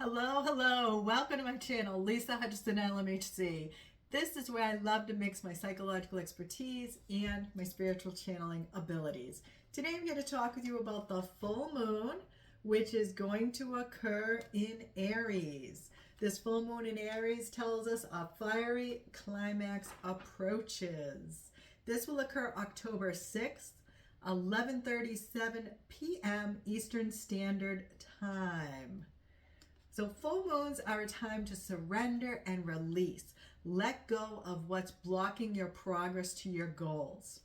Hello, hello. Welcome to my channel, Lisa Hutchinson LMHC. This is where I love to mix my psychological expertise and my spiritual channeling abilities. Today I'm here to talk with you about the full moon, which is going to occur in Aries. This full moon in Aries tells us a fiery climax approaches. This will occur October 6th, 11:37 p.m. Eastern Standard Time. So full moons are a time to surrender and release. Let go of what's blocking your progress to your goals.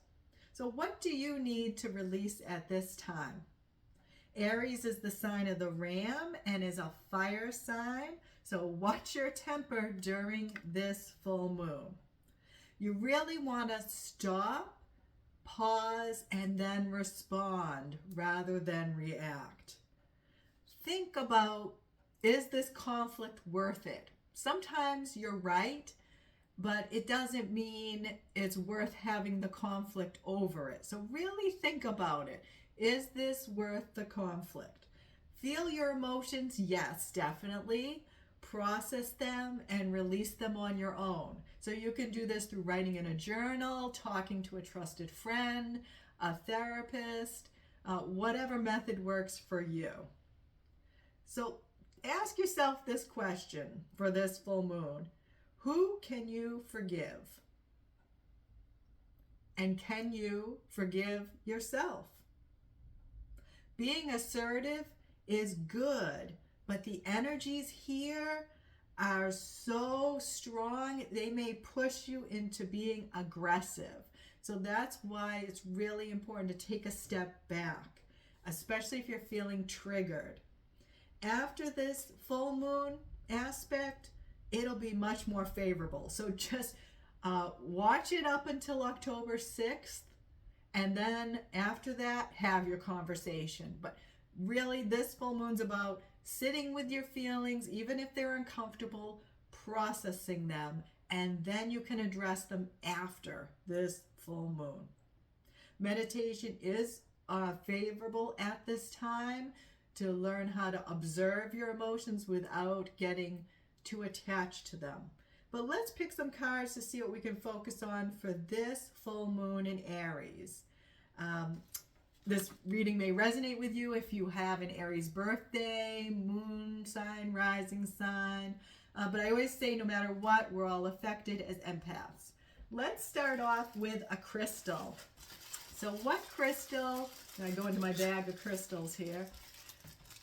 So what do you need to release at this time? Aries is the sign of the ram and is a fire sign. So watch your temper during this full moon. You really want to stop, pause, and then respond rather than react. Think about, is this conflict worth it? Sometimes you're right, but it doesn't mean it's worth having the conflict over it. So really think about it. Is this worth the conflict? Feel your emotions? Yes, definitely. Process them and release them on your own. So you can do this through writing in a journal, talking to a trusted friend, a therapist, whatever method works for you. So ask yourself this question for this full moon. Who can you forgive? And can you forgive yourself? Being assertive is good, but the energies here are so strong, they may push you into being aggressive. So that's why it's really important to take a step back, especially if you're feeling triggered. After this full moon aspect, it'll be much more favorable. So just watch it up until October 6th, and then after that, have your conversation. But really, this full moon's about sitting with your feelings, even if they're uncomfortable, processing them, and then you can address them after this full moon. Meditation is favorable at this time to learn how to observe your emotions without getting too attached to them. But let's pick some cards to see what we can focus on for this full moon in Aries. This reading may resonate with you if you have an Aries birthday, moon sign, rising sign. But I always say no matter what, we're all affected as empaths. Let's start off with a crystal. So what crystal, and I go into my bag of crystals here,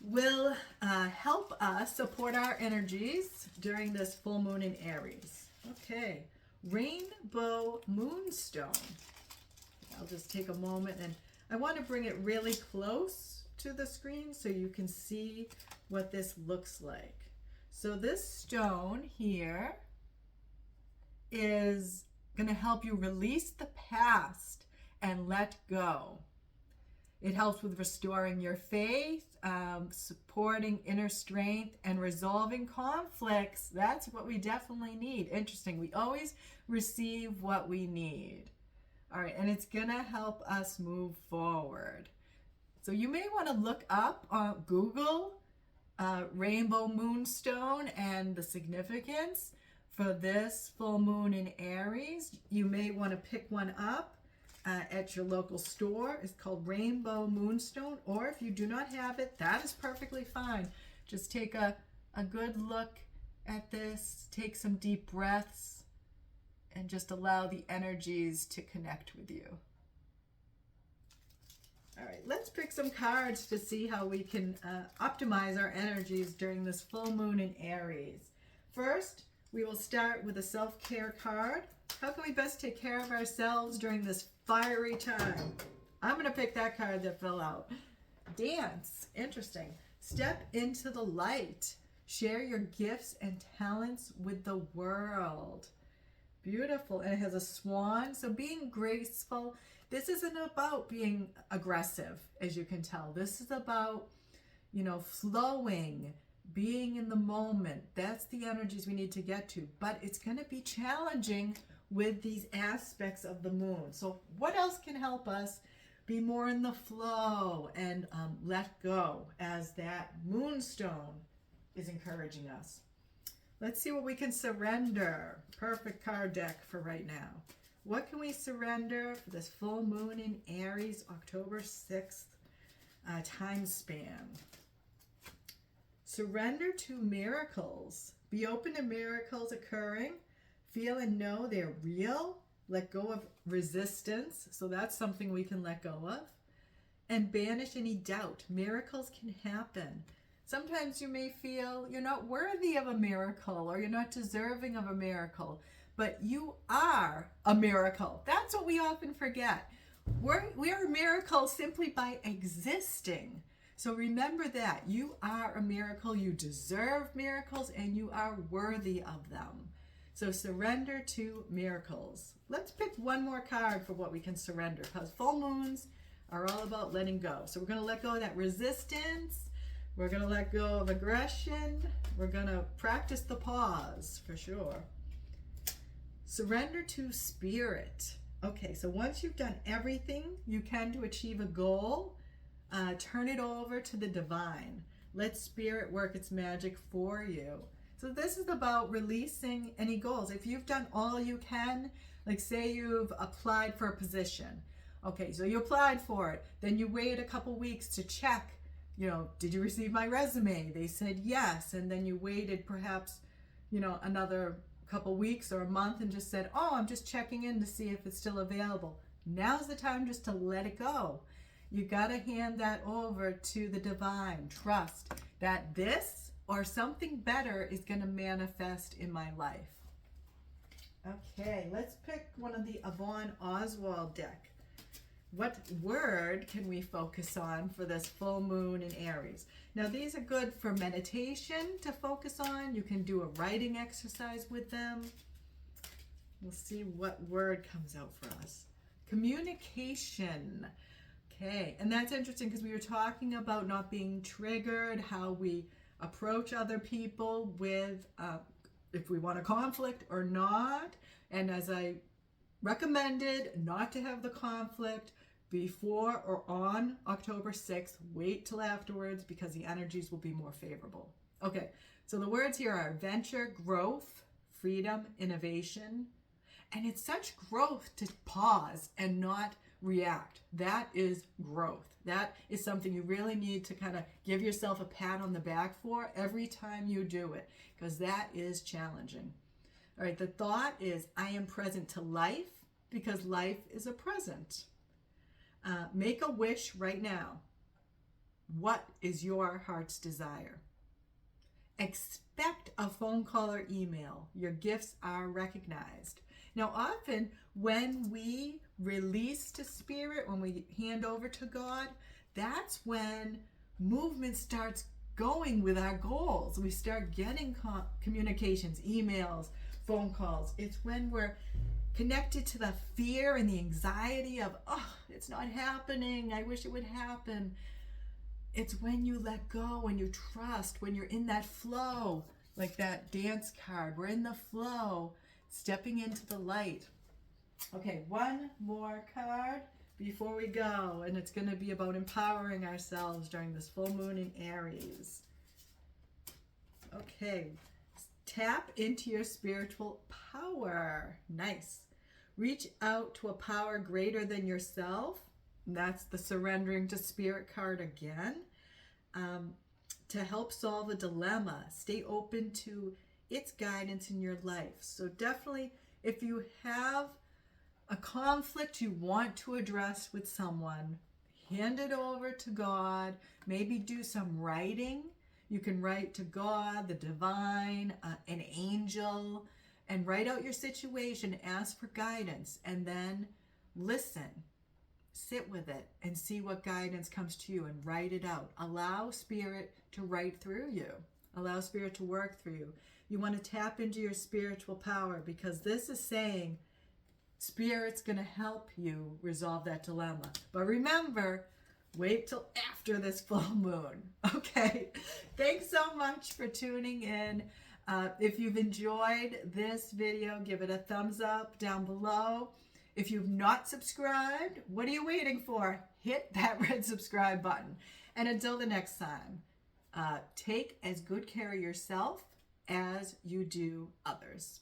will help us support our energies during this full moon in Aries? Okay, Rainbow Moonstone. I'll just take a moment, and I want to bring it really close to the screen so you can see what this looks like. So this stone here is going to help you release the past and let go. It helps with restoring your faith, supporting inner strength, and resolving conflicts. That's what we definitely need. Interesting. We always receive what we need. All right, and it's going to help us move forward. So you may want to look up on Google Rainbow Moonstone and the significance for this full moon in Aries. You may want to pick one up at your local store. It's called Rainbow Moonstone, or if you do not have it, that is perfectly fine. Just take a good look at this, take some deep breaths, and just allow the energies to connect with you. All right, let's pick some cards to see how we can optimize our energies during this full moon in Aries. First, we will start with a self-care card. How can we best take care of ourselves during this fiery time? I'm going to pick that card that fell out. Dance. Interesting. Step into the light. Share your gifts and talents with the world. Beautiful. And it has a swan. So being graceful. This isn't about being aggressive, as you can tell. This is about, flowing, being in the moment. That's the energies we need to get to. But it's going to be challenging with these aspects of the moon. So what else can help us be more in the flow and let go as that moonstone is encouraging us. Let's see what we can surrender. Perfect card deck for right now. What can we surrender for this full moon in Aries, October 6th time span? Surrender to miracles. Be open to miracles occurring. Feel and know they're real. Let go of resistance. So that's something we can let go of. And banish any doubt. Miracles can happen. Sometimes you may feel you're not worthy of a miracle or you're not deserving of a miracle, but you are a miracle. That's what we often forget. We are a miracle simply by existing. So remember that. You are a miracle. You deserve miracles and you are worthy of them. So surrender to miracles. Let's pick one more card for what we can surrender, because full moons are all about letting go. So we're going to let go of that resistance. We're going to let go of aggression. We're going to practice the pause for sure. Surrender to spirit. Okay, so once you've done everything you can to achieve a goal, turn it over to the divine. Let spirit work its magic for you. So this is about releasing any goals. If you've done all you can, like say you've applied for a position. Okay, so you applied for it. Then you wait a couple weeks to check, did you receive my resume? They said yes. And then you waited perhaps, another couple weeks or a month and just said, oh, I'm just checking in to see if it's still available. Now's the time just to let it go. You got to hand that over to the divine. Trust that this or something better is going to manifest in my life. Okay, let's pick one of the Yvonne Oswald deck. What word can we focus on for this full moon in Aries? Now, these are good for meditation to focus on. You can do a writing exercise with them. We'll see what word comes out for us. Communication. Okay, and that's interesting because we were talking about not being triggered, how we approach other people with if we want a conflict or not. And as I recommended, not to have the conflict before or on October 6th. Wait till afterwards because the energies will be more favorable. Okay, so the words here are adventure, growth, freedom, innovation. And it's such growth to pause and not react. That is growth. That is something you really need to kind of give yourself a pat on the back for every time you do it, because that is challenging. All right, the thought is, I am present to life because life is a present. Make a wish right now. What is your heart's desire? Expect a phone call or email. Your gifts are recognized. Now, often when we release to spirit, when we hand over to God, that's when movement starts going with our goals. We start getting communications, emails, phone calls. It's when we're connected to the fear and the anxiety of, oh, it's not happening. I wish it would happen. It's when you let go, when you trust, when you're in that flow, like that dance card. We're in the flow, stepping into the light. Okay, one more card before we go, and it's going to be about empowering ourselves during this full moon in Aries. Okay, tap into your spiritual power. Nice. Reach out to a power greater than yourself. That's the surrendering to spirit card again. To help solve a dilemma, stay open to its guidance in your life. So definitely, if you have a conflict you want to address with someone, hand it over to God. Maybe do some writing. You can write to God, the divine, an angel, and write out your situation, ask for guidance, and then listen. Sit with it and see what guidance comes to you and write it out. Allow spirit to write through you. Allow spirit to work through you. You want to tap into your spiritual power because this is saying spirit's going to help you resolve that dilemma. But remember, wait till after this full moon. Okay. Thanks so much for tuning in. If you've enjoyed this video, give it a thumbs up down below. If you've not subscribed, what are you waiting for? Hit that red subscribe button. And until the next time, Take as good care of yourself as you do others.